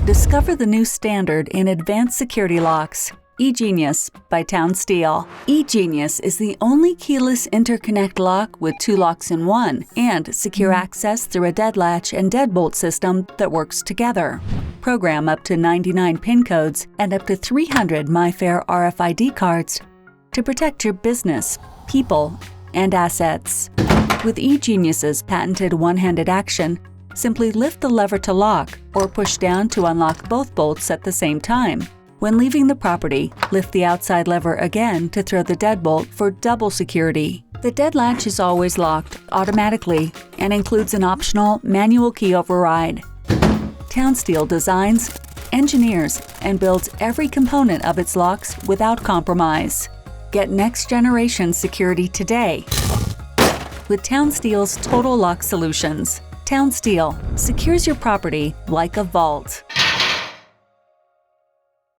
Discover the new standard in advanced security locks, eGenius by TownSteel. eGenius is the only keyless interconnect lock with 2 locks in one and secure access through a dead latch and deadbolt system that works together. Program up to 99 PIN codes and up to 300 MIFARE RFID cards to protect your business, people, and assets. With eGenius's patented one-handed action, simply lift the lever to lock or push down to unlock both bolts at the same time. When leaving the property, lift the outside lever again to throw the deadbolt for double security. The dead latch is always locked automatically and includes an optional manual key override. TownSteel designs, engineers, and builds every component of its locks without compromise. Get next-generation security today with TownSteel's Total Lock Solutions. TownSteel secures your property like a vault.